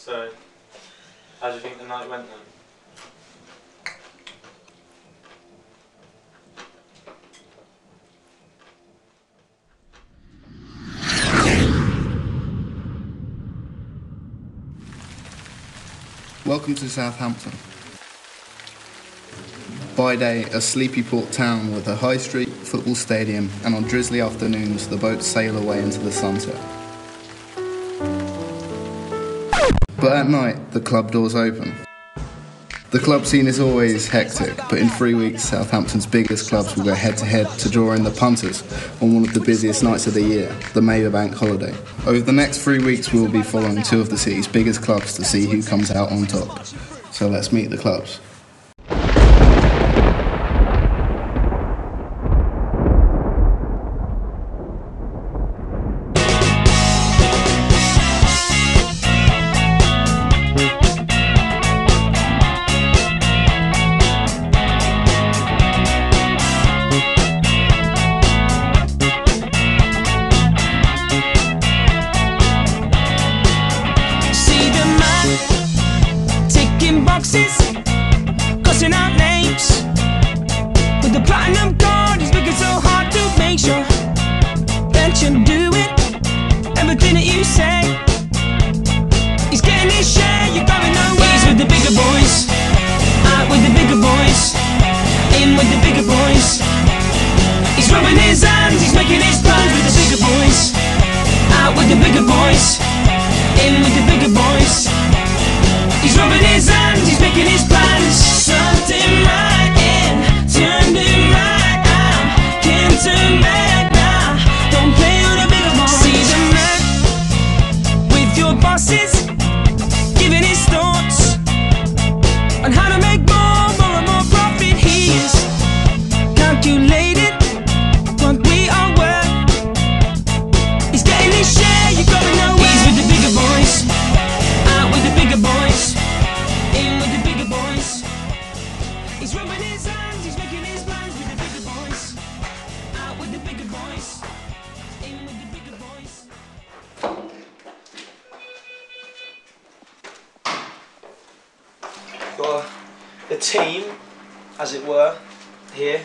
So, how do you think the night went then? Welcome to Southampton. By day, a sleepy port town with a high street, football stadium, and on drizzly afternoons, the boats sail away into the sunset. But at night, the club doors open. The club scene is always hectic, but in 3 weeks, Southampton's biggest clubs will go head-to-head to draw in the punters on one of the busiest nights of the year, the May Bank holiday. Over the next 3 weeks, we will be following two of the city's biggest clubs to see who comes out on top. So let's meet the clubs. Crossing out names with the platinum card. He's making so hard to make sure that you're doing everything that you say. He's getting his share, you're going nowhere. He's with the bigger boys, out with the bigger boys, in with the bigger boys. He's rubbing his hands, he's making his plans with the bigger boys, out with the bigger boys, in with the bigger boys. He's rubbing his hands, he's making his plans. Something right in, turned him right out. Can't turn back now, don't play on a bigger boy. See the man with your bosses, giving his thoughts on how to make more and more profit. He is calculated what we are worth. He's getting his share, you're going nowhere. He's with the bigger boys, out with the bigger boys, in with the bigger boys. He's rubbing his hands, he's making his plans with the bigger boys, out with the bigger boys, in with the bigger boys. Got a team, as it were, here,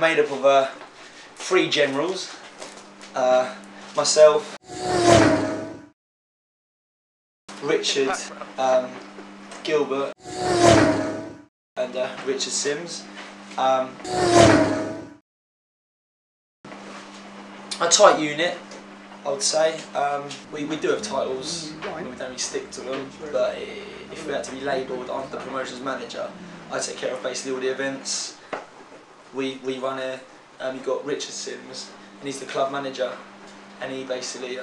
made up of 3 generals, myself, Richard, Gilbert and Richard Sims. A tight unit, I would say. We do have titles, we don't really stick to them, but if we had to be labelled, I'm the promotions manager. I take care of basically all the events we run here. You've got Richard Sims, and he's the club manager, and he basically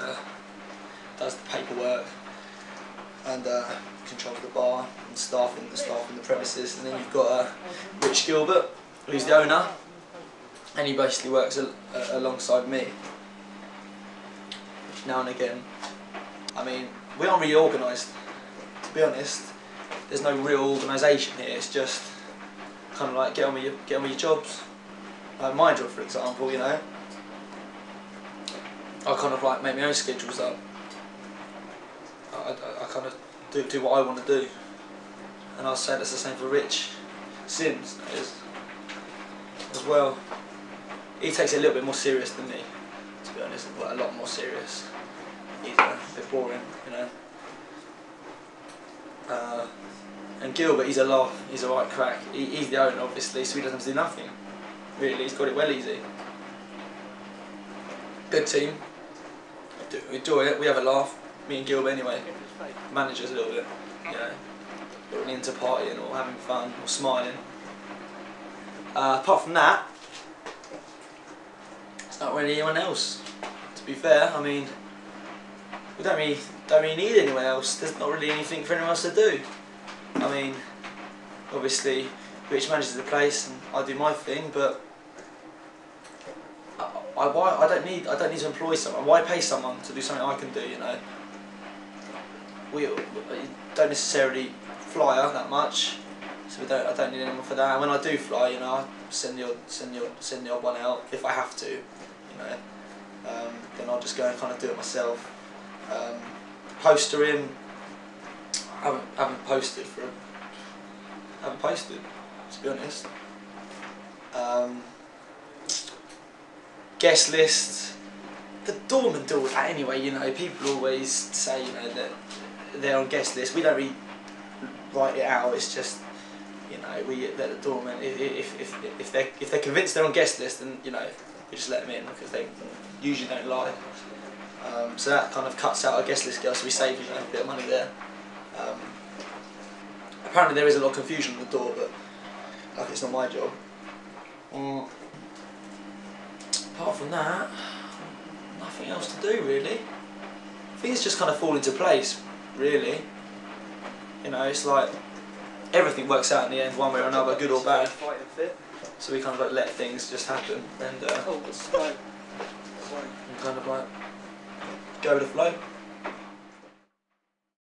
does the paperwork and controls the bar and staff in the premises. And then you've got Rich Gilbert, who's the owner, and he basically works alongside me now and again. I mean, we aren't really organised, to be honest. There's no real organisation here. It's just kind of like get on with your jobs. Like my job, for example, you know, I kind of like make my own schedules up. I kind of do what I want to do, and I'll say that's the same for Rich Sims as well. He takes it a little bit more serious than me, to be honest, but a lot more serious. He's a bit boring, you know. And Gilbert, he's a laugh, he's a right crack. He's the owner, obviously, so he doesn't have to do nothing. Really, he's got it well easy. Good team. We enjoy it. We have a laugh. Me and Gilbert anyway. Managers a little bit, you know, getting into partying or having fun or smiling. Apart from that, it's not really anyone else. To be fair, I mean, we don't really need anyone else. There's not really anything for anyone else to do. I mean, obviously, Rich manages the place and I do my thing, but I don't need to employ someone. Why pay someone to do something I can do? You know, we don't necessarily fly out that much, so I don't need anyone for that. And when I do fly, you know, I send the odd one out if I have to. You know, then I'll just go and kind of do it myself. Postering, haven't posted to be honest. Guest list. The doorman do all that anyway. You know, people always say, you know, that they're on guest list. We don't really write it out. It's just, you know, we let the doorman, if they're convinced they're on guest list, then, you know, we just let them in because they usually don't lie. So that kind of cuts out our guest list girl, so we save, you know, a bit of money there. Apparently there is a lot of confusion on the door, but like, it's not my job. Apart from that, nothing else to do really. Things just kind of fall into place, really. You know, it's like everything works out in the end, one way or another, good or bad. So we kind of like let things just happen and kind of like go with the flow.